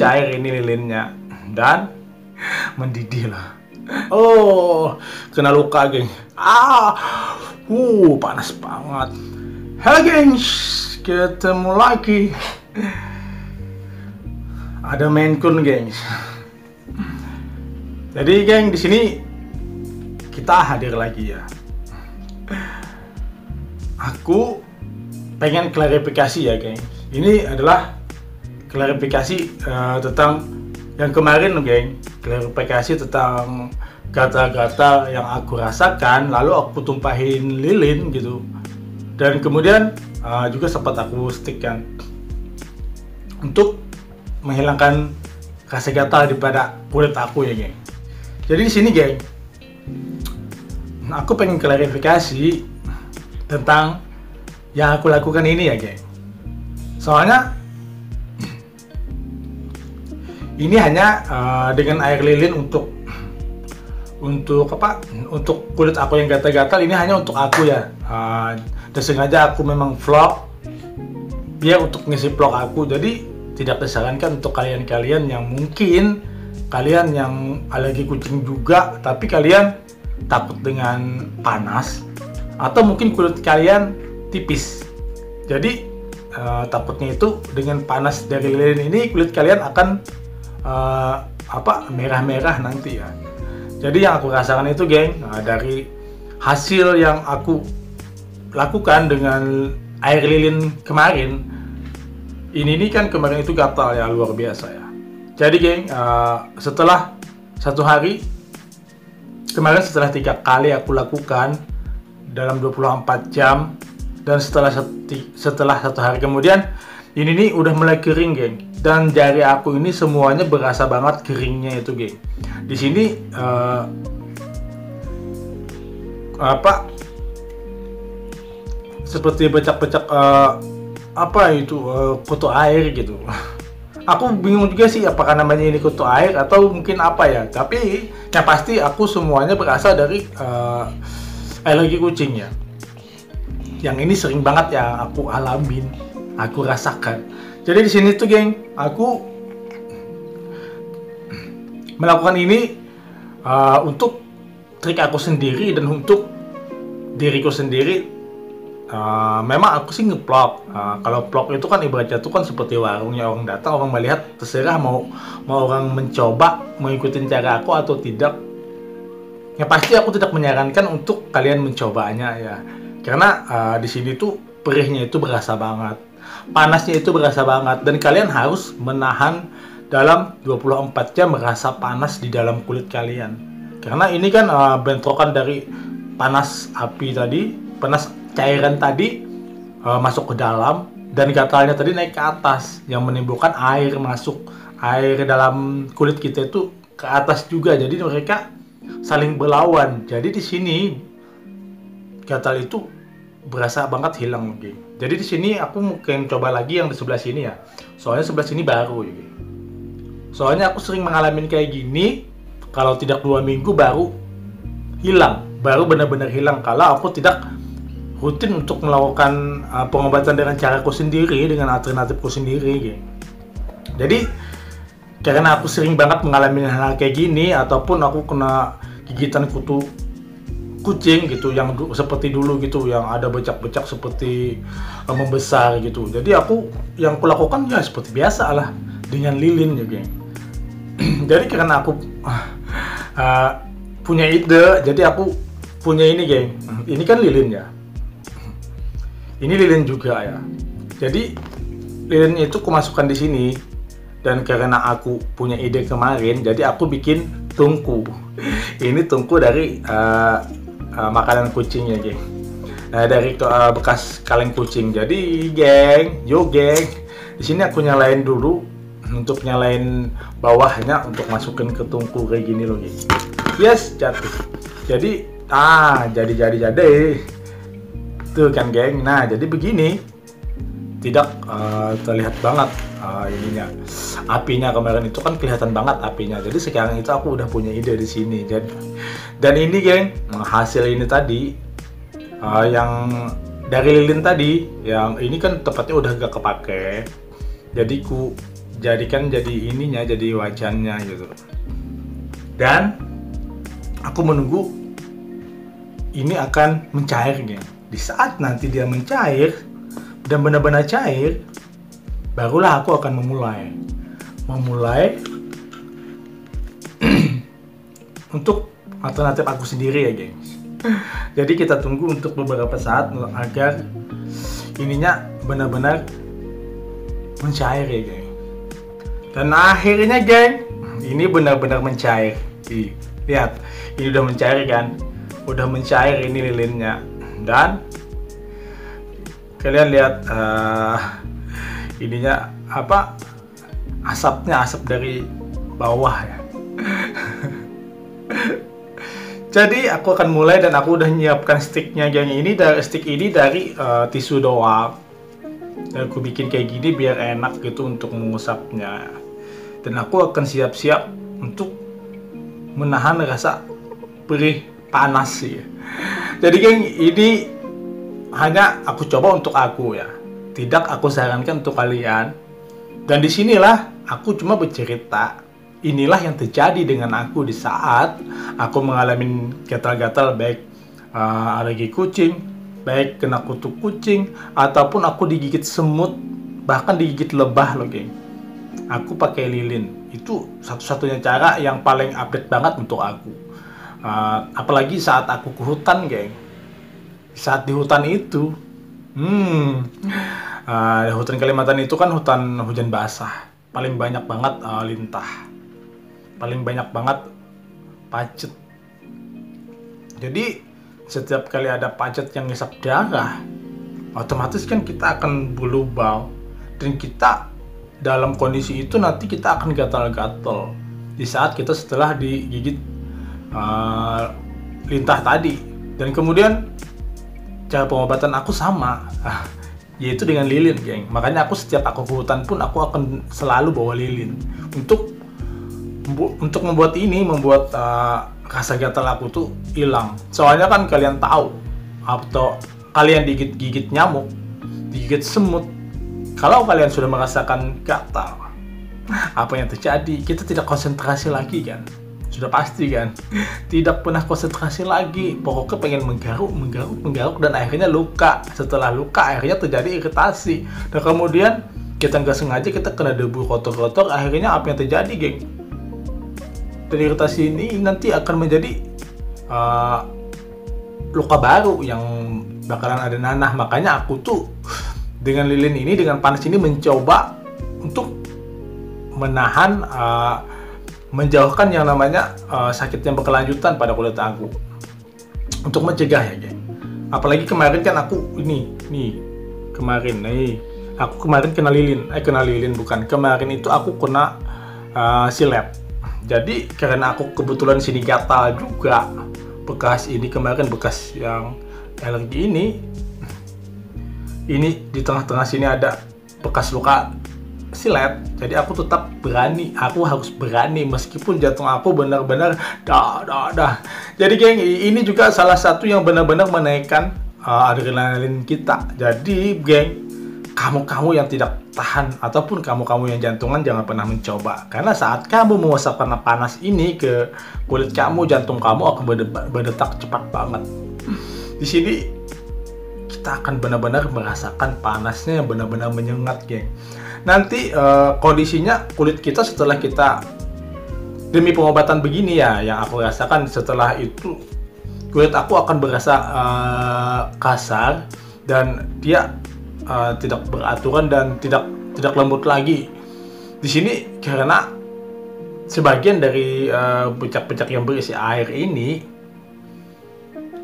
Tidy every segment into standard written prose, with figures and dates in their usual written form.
cair ini lilinnya dan mendidih lah. Oh, kena luka geng. Panas banget. Halo gengs, ketemu lagi. Ada Maine Coon gengs. Jadi geng, di sini kita hadir lagi ya. Aku pengen klarifikasi ya geng. Ini adalah klarifikasi tentang yang kemarin geng. Klarifikasi tentang gatal-gatal yang aku rasakan, lalu aku tumpahin lilin gitu. Dan kemudian juga sempat aku stick kan untuk menghilangkan rasa gatal daripada kulit aku ya geng. Jadi di sini geng, aku pengen klarifikasi tentang yang aku lakukan ini ya geng. Soalnya ini hanya dengan air lilin untuk apa? Untuk kulit aku yang gatal-gatal, ini hanya untuk aku ya. Dan sengaja aku memang vlog biar untuk ngisi vlog aku. Jadi tidak disarankan untuk kalian-kalian yang mungkin kalian yang alergi kucing juga, tapi kalian takut dengan panas atau mungkin kulit kalian tipis. Jadi takutnya itu dengan panas dari lilin ini kulit kalian akan merah-merah nanti ya. Jadi yang aku rasakan itu geng, dari hasil yang aku lakukan dengan air lilin kemarin, ini kan kemarin itu gatal ya, luar biasa ya. Jadi geng, setelah 1 hari kemarin, setelah 3 kali aku lakukan dalam 24 jam, dan setelah 1 hari kemudian ini nih udah mulai kering geng. Dan jari aku ini semuanya berasa banget keringnya itu geng. Di sini seperti becak-becak kutu air gitu. Aku bingung juga sih apakah namanya ini kutu air atau mungkin apa ya. Tapi yang pasti aku semuanya berasal dari alergi kucing ya. Yang ini sering banget ya aku alamin, aku rasakan. Jadi di sini tuh geng, aku melakukan ini untuk trik aku sendiri dan untuk diriku sendiri. Memang aku sih nge-vlog. Kalau vlog itu kan ibaratnya tuh kan seperti warungnya, orang datang, orang melihat, terserah mau orang mencoba mengikuti cara aku atau tidak. Yang pasti aku tidak menyarankan untuk kalian mencobanya ya. Karena di sini tuh perihnya itu berasa banget, panasnya itu berasa banget, dan kalian harus menahan dalam 24 jam merasa panas di dalam kulit kalian. Karena ini kan bentrokan dari panas api tadi, panas cairan tadi masuk ke dalam, dan gatalnya tadi naik ke atas yang menimbulkan air masuk, air dalam kulit kita itu ke atas juga. Jadi mereka saling berlawan. Jadi di sini gatal itu berasa banget hilang geng. Jadi di sini aku mungkin coba lagi yang di sebelah sini ya. Soalnya sebelah sini baru ya. Soalnya aku sering mengalami kayak gini, kalau tidak 2 minggu baru hilang, baru benar-benar hilang kalau aku tidak rutin untuk melakukan pengobatan dengan caraku sendiri, dengan alternatifku sendiri geng. Jadi karena aku sering banget mengalami hal kayak gini, ataupun aku kena gigitan kutu kucing gitu yang seperti dulu gitu, yang ada becak-becak seperti membesar gitu. Jadi yang aku lakukan ya seperti biasa lah dengan lilin ya geng. Jadi karena aku punya ide, jadi aku punya ini geng. Ini kan lilin ya, ini lilin juga ya. Jadi lilin itu aku masukkan di sini, dan karena aku punya ide kemarin, jadi aku bikin tungku. Ini tungku dari makanan kucing ya geng, dari bekas kaleng kucing. Jadi geng, di sini aku nyalain dulu, untuk nyalain bawahnya untuk masukin ke tungku kayak gini loh geng. Yes, jatuh. Jadi jadi tuh kan geng. Nah jadi begini, tidak terlihat banget ininya, apinya. Kemarin itu kan kelihatan banget apinya. Jadi sekarang itu aku udah punya ide di sini. Dan ini geng, hasil ini tadi yang dari lilin tadi, yang ini kan tepatnya udah gak kepake. Jadi ku jadikan jadi ininya, jadi wajannya gitu. Dan aku menunggu ini akan mencair, geng. Di saat nanti dia mencair dan benar-benar cair, barulah aku akan memulai untuk alternatif aku sendiri ya, gengs. Jadi kita tunggu untuk beberapa saat agar ininya benar-benar mencair ya, geng. Dan akhirnya, geng, ini benar-benar mencair. Lihat, ini udah mencair kan? Udah mencair ini lilinnya. Dan kalian lihat ininya apa? Asapnya, asap dari bawah ya. Jadi aku akan mulai dan aku udah nyiapkan sticknya, geng. Stick ini dari tisu doang. Dan aku bikin kayak gini biar enak gitu untuk mengusapnya. Dan aku akan siap-siap untuk menahan rasa perih panas ya. Jadi, geng, ini hanya aku coba untuk aku ya. Tidak aku sarankan untuk kalian. Dan disinilah aku cuma bercerita. Inilah yang terjadi dengan aku di saat aku mengalami gatal-gatal, baik alergi kucing, baik kena kutu kucing, ataupun aku digigit semut, bahkan digigit lebah loh, geng. Aku pakai lilin. Itu satu-satunya cara yang paling update banget untuk aku. Apalagi saat aku ke hutan, geng. Saat di hutan itu, hutan Kalimantan itu kan hutan hujan basah. Paling banyak banget lintah. Paling banyak banget pacet. Jadi setiap kali ada pacet yang ngisap darah, otomatis kan kita akan berlubang. Dan kita dalam kondisi itu nanti kita akan gatal-gatal di saat kita setelah digigit lintah tadi. Dan kemudian cara pengobatan aku sama, yaitu dengan lilin, geng. Makanya aku setiap aku ke hutan pun aku akan selalu bawa lilin untuk membuat rasa gatal aku tuh hilang. Soalnya kan kalian tahu, atau kalian digigit nyamuk, digigit semut, kalau kalian sudah merasakan gatal, apa yang terjadi? Kita tidak konsentrasi lagi kan? Sudah pasti kan? Tidak pernah konsentrasi lagi. Pokoknya pengen menggaruk, dan akhirnya luka. Setelah luka, akhirnya terjadi iritasi. Dan kemudian kita nggak sengaja kita kena debu kotor-kotor. Akhirnya apa yang terjadi, geng? Dan iritasi ini nanti akan menjadi luka baru yang bakalan ada nanah. Makanya aku tuh dengan lilin ini, dengan panas ini mencoba untuk menahan, menjauhkan yang namanya sakit yang berkelanjutan pada kulit aku. Untuk mencegah ya, geng. Apalagi kemarin kan aku aku kemarin kena lilin, kemarin itu aku kena silet. Jadi karena aku kebetulan sini gatal juga, bekas yang alergi ini di tengah-tengah sini ada bekas luka silet. Jadi aku tetap berani, aku harus berani meskipun jantung aku benar-benar dah. Jadi, geng, ini juga salah satu yang benar-benar menaikkan adrenalin kita. Jadi, geng, kamu yang tidak tahan ataupun kamu yang jantungan jangan pernah mencoba, karena saat kamu mengusapkan panas ini ke kulit kamu, jantung kamu akan berdetak cepat banget. Di sini kita akan benar-benar merasakan panasnya yang benar-benar menyengat, geng. Nanti kondisinya kulit kita setelah kita demi pengobatan begini ya, yang aku rasakan setelah itu kulit aku akan berasa kasar dan dia tidak beraturan dan tidak lembut lagi. Di sini karena sebagian dari bercak-bercak yang berisi air ini,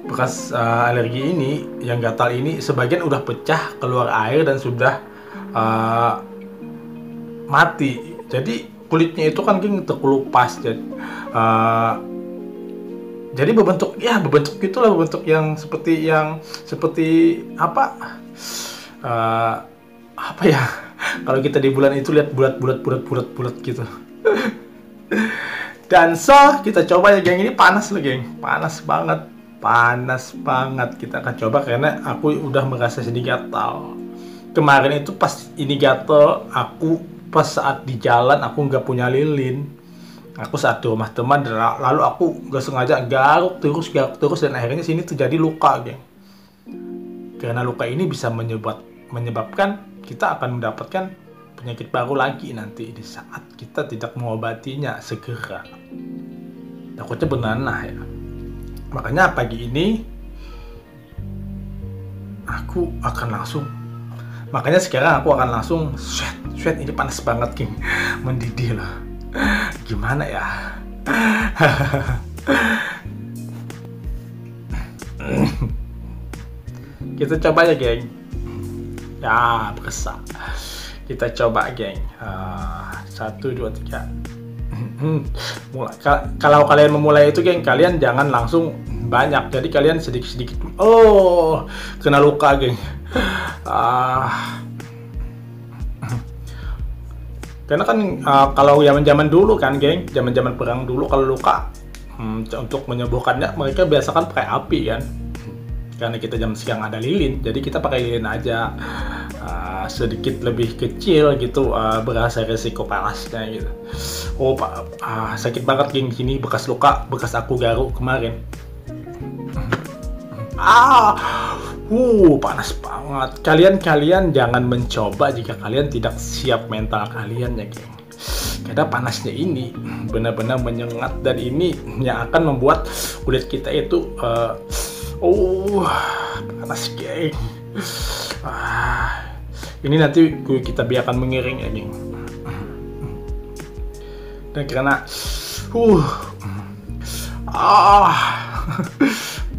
bekas alergi ini yang gatal ini, sebagian udah pecah keluar air dan sudah mati. Jadi kulitnya itu kan terkelupas, jadi berbentuk gitulah, berbentuk yang seperti apa ya, kalau kita di bulan itu lihat bulat gitu. Dan kita coba ya, geng. Ini panas loh, geng, panas banget. Kita akan coba karena aku udah merasa sedikit gatal. Kemarin itu pas ini gatal, aku pas saat di jalan aku nggak punya lilin. Aku saat di rumah teman, lalu aku nggak sengaja garuk terus dan akhirnya sini terjadi luka, geng. Karena luka ini bisa menyebabkan kita akan mendapatkan penyakit baru lagi nanti di saat kita tidak mengobatinya segera. Takutnya bernanah ya. Makanya pagi ini sekarang aku akan langsung sweat, ini panas banget, geng, mendidih loh. Gimana ya? Kita coba ya, geng. Ya, berasa. Kita coba, geng. 1, 2, 3. Mulai. Kalau kalian memulai itu, geng, kalian jangan langsung banyak. Jadi kalian sedikit-sedikit. Oh, kena luka, geng. Karena kan kalau zaman dulu kan, geng, zaman perang dulu kalau luka untuk menyembuhkannya mereka biasakan pakai api kan. Karena kita zaman sekarang ada lilin, jadi kita pakai lilin aja. Sedikit lebih kecil gitu, berasa resiko panasnya gitu. Oh, sakit banget, geng, sini bekas luka, bekas aku garuk kemarin. Panas banget. Kalian jangan mencoba jika kalian tidak siap mental kalian ya, geng. Karena panasnya ini benar-benar menyengat dan ini yang akan membuat kulit kita itu panas, geng. Ini nanti kita biarkan mengering ya, geng. Dan karena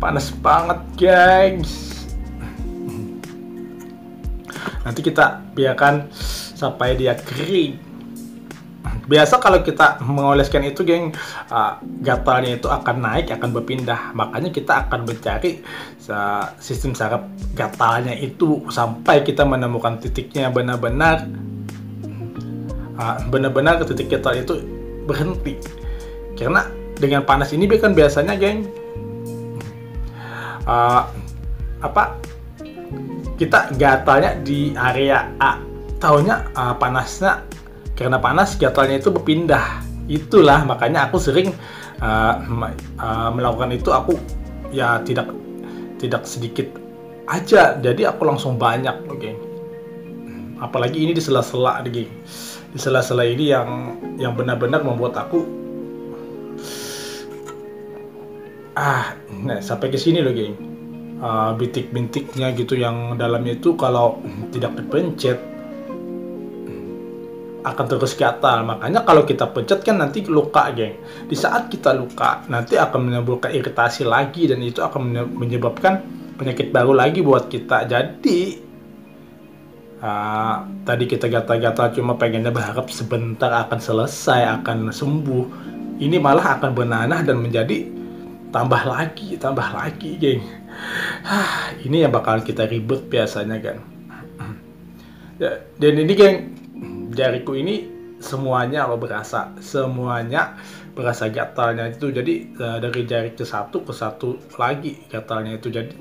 panas banget, guys. Nanti kita biarkan sampai dia kering. Biasa kalau kita mengoleskan itu, geng, gatalnya itu akan naik, akan berpindah. Makanya kita akan mencari sistem saraf gatalnya itu sampai kita menemukan titiknya benar-benar titik gatal itu berhenti. Karena dengan panas ini kan biasanya, geng, kita gatalnya di area A, taunya panasnya karena panas gatalnya itu berpindah. Itulah makanya aku sering melakukan itu. Aku ya tidak sedikit aja, jadi aku langsung banyak, geng. Apalagi ini di sela-sela, geng. Di sela-sela ini yang benar-benar membuat aku sampai ke sini loh, geng. Bintik-bintiknya gitu yang dalamnya itu kalau tidak dipencet akan terus gatal. Makanya kalau kita pencet kan nanti luka, geng. Di saat kita luka nanti akan menimbulkan iritasi lagi dan itu akan menyebabkan penyakit baru lagi buat kita. Jadi tadi kita gatal-gatal cuma pengennya berharap sebentar akan selesai, akan sembuh. Ini malah akan bernanah dan menjadi tambah lagi, geng. Ini yang bakal kita ribut biasanya, kan. Dan ini, geng, jariku ini semuanya berasa gatalnya itu. Jadi dari jari ke satu lagi gatalnya itu. Jadi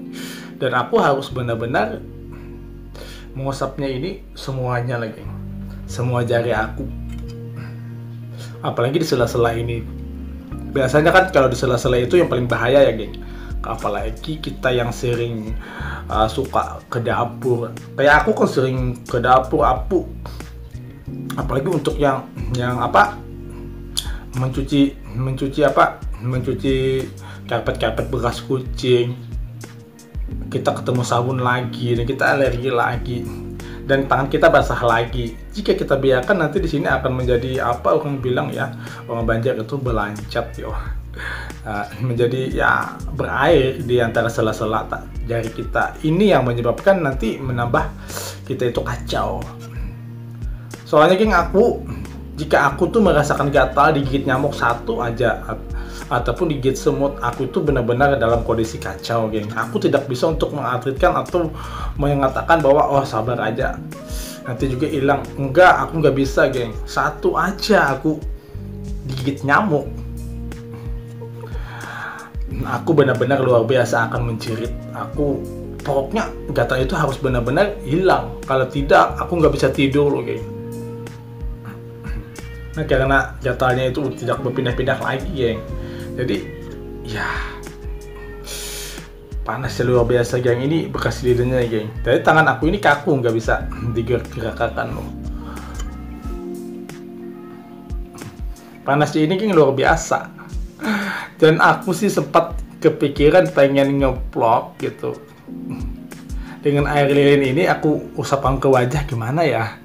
dan aku harus benar-benar mengusapnya ini semuanya lagi, semua jari aku. Apalagi di sela-sela ini. Biasanya kan kalau di sela-sela itu yang paling bahaya ya, geng. Apalagi kita yang sering suka ke dapur. Kayak aku kan sering ke dapur, apalagi untuk yang mencuci karpet bekas kucing. Kita ketemu sabun lagi dan kita alergi lagi dan tangan kita basah lagi. Jika kita biarkan nanti di sini akan menjadi orang bilang ya, orang Banjar itu belancat yo. Menjadi ya berair di antara sela-sela jari kita. Ini yang menyebabkan nanti menambah kita itu kacau. Soalnya, geng, jika aku tuh merasakan gatal digigit nyamuk satu aja ataupun digigit semut, aku itu benar-benar dalam kondisi kacau, geng. Aku tidak bisa untuk mengatritkan atau mengatakan bahwa sabar aja nanti juga hilang. Enggak, aku nggak bisa, geng. Satu aja aku digigit nyamuk, aku benar-benar luar biasa akan menjerit. Pokoknya gatal itu harus benar-benar hilang. Kalau tidak, aku nggak bisa tidur loh, geng. Nah, karena gatalnya itu tidak berpindah-pindah lagi, geng. Jadi, ya panasnya luar biasa, geng. Ini bekas lilinnya, geng. Jadi tangan aku ini kaku, nggak bisa digerak-gerakkan loh. Panasnya ini, geng, luar biasa. Dan aku sih sempat kepikiran pengen ngeplok gitu. Dengan air lilin ini aku usapkan ke wajah, gimana ya?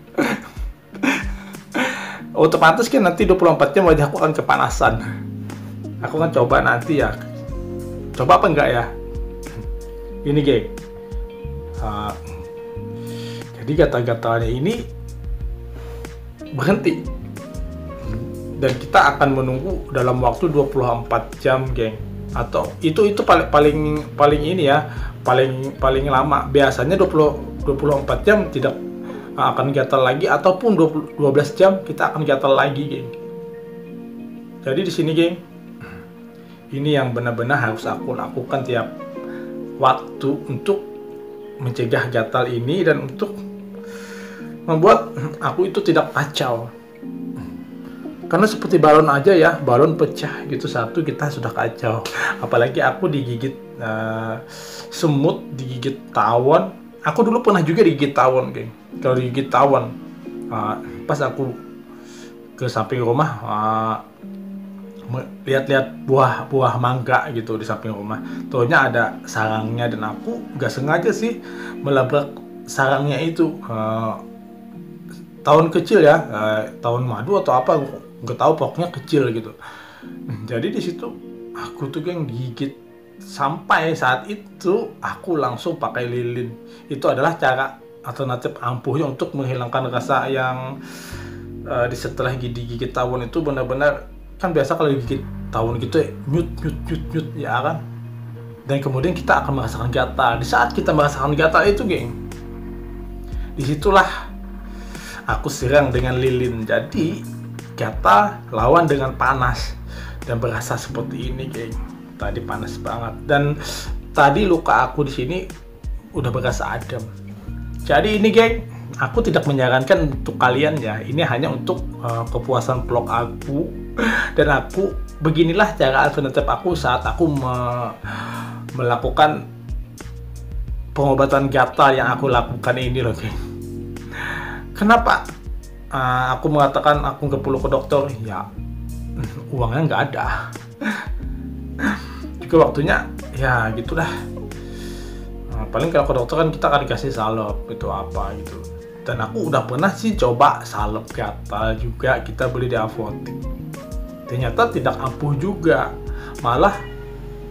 Otomatis kan nanti 24 jam wajahku akan kepanasan. Aku kan coba nanti ya. Coba apa enggak ya? Ini, geng. Jadi gatal-gatalnya ini berhenti. Dan kita akan menunggu dalam waktu 24 jam, geng. Atau itu paling ini ya, paling lama. Biasanya 24 jam tidak akan gatal lagi, ataupun 12 jam kita akan gatal lagi, geng. Jadi di sini, geng, ini yang benar-benar harus aku lakukan tiap waktu untuk mencegah gatal ini dan untuk membuat aku itu tidak kacau. Karena seperti balon aja ya, balon pecah gitu satu kita sudah kacau. Apalagi aku digigit semut, digigit tawon. Aku dulu pernah juga digigit tawon, geng. Kalau digigit tawon, pas aku ke samping rumah, lihat-lihat buah mangga gitu di samping rumah. Taunya ada sarangnya dan aku nggak sengaja sih melabrak sarangnya itu. Tawon kecil ya, tawon madu atau apa, nggak tahu, pokoknya kecil gitu. Jadi di situ aku tuh, geng, digigit. Sampai saat itu aku langsung pakai lilin. Itu adalah cara alternatif ampuhnya untuk menghilangkan rasa yang setelah digigit tawon itu benar-benar. Kan biasa kalau digigit tawon gitu ya, nyut ya kan. Dan kemudian kita akan merasakan gatal. Di saat kita merasakan gatal itu, geng, disitulah aku serang dengan lilin. Jadi gatal lawan dengan panas dan berasa seperti ini, geng. Tadi panas banget dan tadi luka aku di sini udah berasa adem. Jadi ini, geng, aku tidak menyarankan untuk kalian ya. Ini hanya untuk kepuasan vlog aku. Dan aku, beginilah cara alternatif aku saat aku melakukan pengobatan gatal yang aku lakukan ini loh, geng. Kenapa aku mengatakan aku nggak perlu ke dokter? Ya, uangnya nggak ada. Juga waktunya ya gitulah. Paling kalau ke dokter kan kita akan dikasih salep itu apa gitu. Dan aku udah pernah sih coba salep gatal juga, kita beli di apotek. Ternyata tidak ampuh juga, malah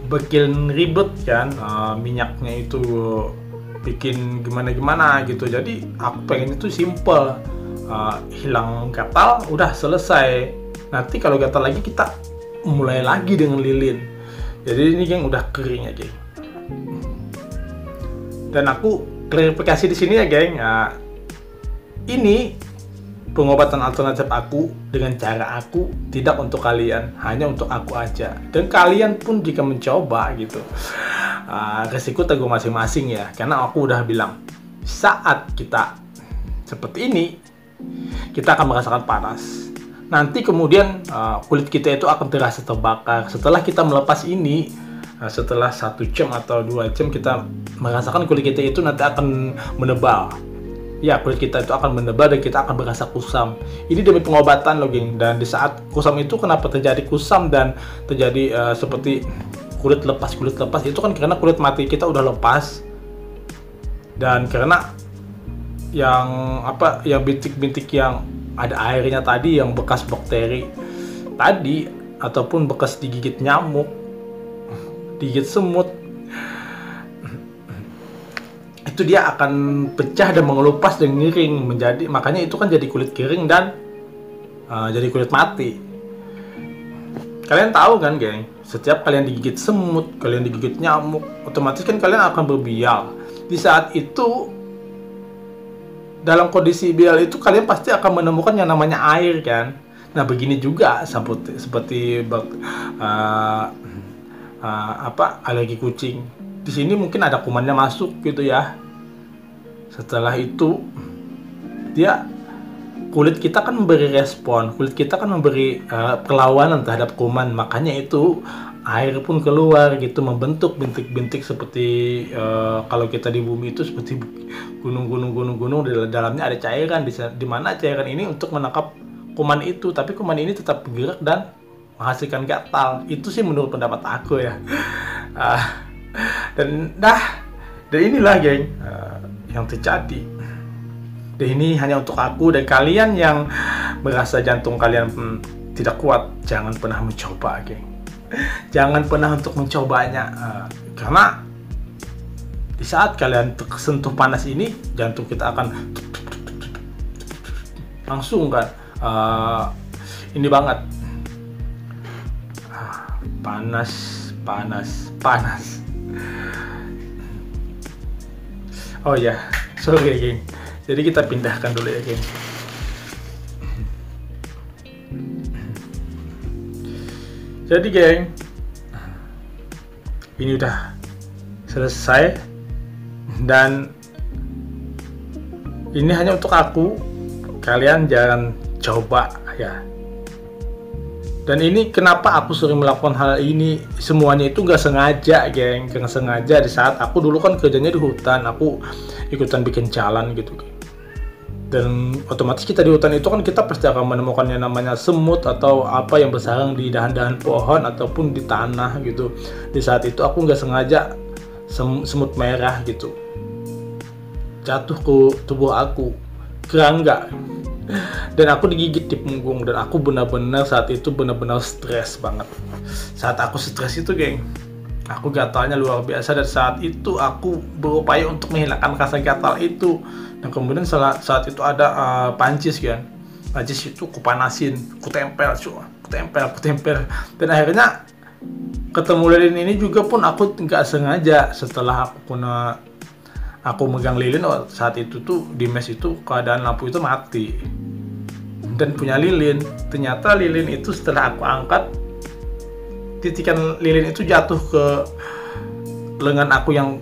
bikin ribet kan. Minyaknya itu bikin gimana gitu. Jadi aku pengen itu simple, hilang gatal udah selesai. Nanti kalau gatal lagi kita mulai lagi dengan lilin. Jadi ini, geng, udah kering ya, geng. Dan aku klarifikasi di sini ya, geng. Ini pengobatan alternatif aku dengan cara aku, tidak untuk kalian, hanya untuk aku aja. Dan kalian pun jika mencoba gitu, resiko tanggung masing-masing ya. Karena aku udah bilang, saat kita seperti ini, kita akan merasakan panas. Nanti kemudian kulit kita itu akan terasa terbakar. Setelah kita melepas ini, setelah 1 jam atau 2 jam, kita merasakan kulit kita itu nanti akan menebal. Ya, kulit kita itu akan menebal dan kita akan berasa kusam. Ini demi pengobatan loh, geng. Dan di saat kusam itu, kenapa terjadi kusam dan terjadi seperti kulit lepas itu kan karena kulit mati kita udah lepas. Dan karena yang bintik-bintik yang ada airnya tadi, yang bekas bakteri tadi, ataupun bekas digigit nyamuk, digigit semut, itu dia akan pecah dan mengelupas dan miring menjadi, makanya itu kan jadi kulit kering dan jadi kulit mati. Kalian tahu kan, geng, setiap kalian digigit semut, kalian digigit nyamuk, otomatis kan kalian akan berbial. Di saat itu, dalam kondisi bial itu kalian pasti akan menemukan yang namanya air kan. Nah, begini juga seperti alergi kucing. Di sini mungkin ada kumannya masuk gitu ya. Setelah itu kulit kita kan memberi respon, kulit kita kan memberi perlawanan terhadap kuman, makanya itu air pun keluar gitu, membentuk bintik-bintik seperti kalau kita di bumi itu seperti gunung-gunung di dalamnya ada cairan, di mana cairan ini untuk menangkap kuman itu, tapi kuman ini tetap bergerak dan menghasilkan gatal. Itu sih menurut pendapat aku ya. Dan inilah geng yang terjadi. Dan ini hanya untuk aku dan kalian yang merasa jantung kalian tidak kuat, jangan pernah mencoba geng. Jangan pernah untuk mencobanya, karena di saat kalian tersentuh panas ini, jantung kita akan langsung kan ini banget, panas. Oh ya, sorry geng. Jadi kita pindahkan dulu ya geng. Jadi geng, ini udah selesai dan ini hanya untuk aku. Kalian jangan coba ya. Dan ini kenapa aku sering melakukan hal ini, semuanya itu gak sengaja geng, gak sengaja. Di saat aku dulu kan kerjanya di hutan, aku ikutan bikin jalan gitu geng. Dan otomatis kita di hutan itu kan kita pasti akan menemukan yang namanya semut atau apa yang bersarang di dahan-dahan pohon ataupun di tanah gitu. Di saat itu aku nggak sengaja semut merah gitu jatuh ke tubuh aku, kerangga, dan aku digigit di punggung. Dan aku benar-benar saat itu benar-benar stres banget. Saat aku stres itu geng, aku gatalnya luar biasa, dan saat itu aku berupaya untuk menghilangkan rasa gatal itu. Dan kemudian saat itu ada pancis kan, pancis itu kupanasin, kutempel, dan akhirnya ketemu lilin ini juga pun aku nggak sengaja. Setelah aku megang lilin, saat itu tuh di mes itu keadaan lampu itu mati dan punya lilin. Ternyata lilin itu setelah aku angkat, titikan lilin itu jatuh ke lengan aku yang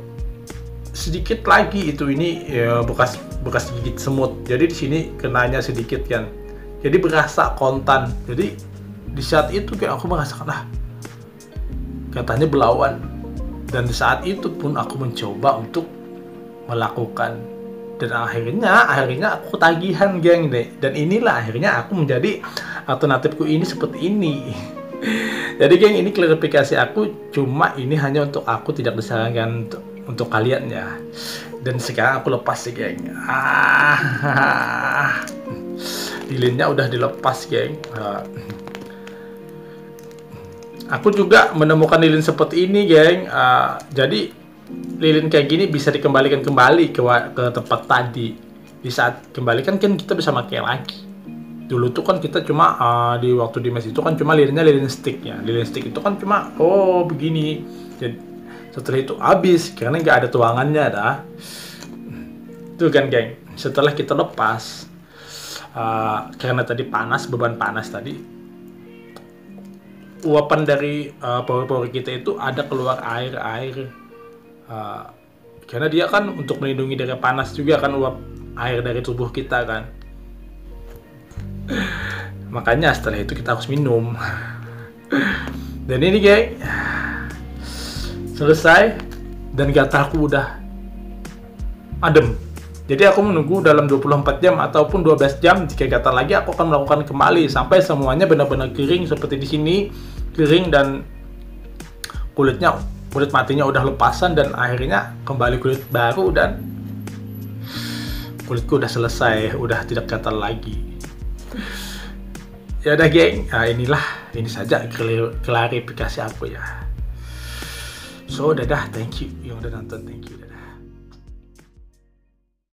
sedikit lagi itu, ini ya, bekas gigit semut. Jadi di sini kenanya sedikit kan, jadi berasa kontan. Jadi di saat itu kayak aku merasakan katanya belawan. Dan di saat itu pun aku mencoba untuk melakukan, dan akhirnya aku tagihan geng deh. Dan inilah akhirnya aku menjadi alternatifku ini seperti ini. Jadi geng, ini klarifikasi aku, cuma ini hanya untuk aku, tidak disarankan untuk kalian ya. Dan sekarang aku lepas sih geng. Lilinnya udah dilepas geng. Aku juga menemukan lilin seperti ini geng. Jadi lilin kayak gini bisa dikembalikan kembali ke tempat tadi. Di saat kembalikan kan kita bisa pakai lagi. Dulu tuh kan kita cuma di waktu di mes itu kan cuma lilinnya lilin stick ya. Lilin stick itu kan cuma begini. Jadi setelah itu habis karena nggak ada tuangannya dah. Tuh kan geng, setelah kita lepas karena tadi panas, beban panas tadi, uapan dari pori-pori kita itu ada keluar air karena dia kan untuk melindungi dari panas juga kan, uap air dari tubuh kita kan. Makanya setelah itu kita harus minum. Dan ini geng, selesai dan gatalku udah adem. Jadi aku menunggu dalam 24 jam ataupun 12 jam. Jika gatal lagi aku akan melakukan kembali sampai semuanya benar-benar kering seperti di sini, kering dan kulit matinya udah lepasan, dan akhirnya kembali kulit baru dan kulitku udah selesai, udah tidak gatal lagi. Ya udah geng, ini saja klarifikasi aku ya. So dadah, thank you yang udah nonton, thank you, dadah.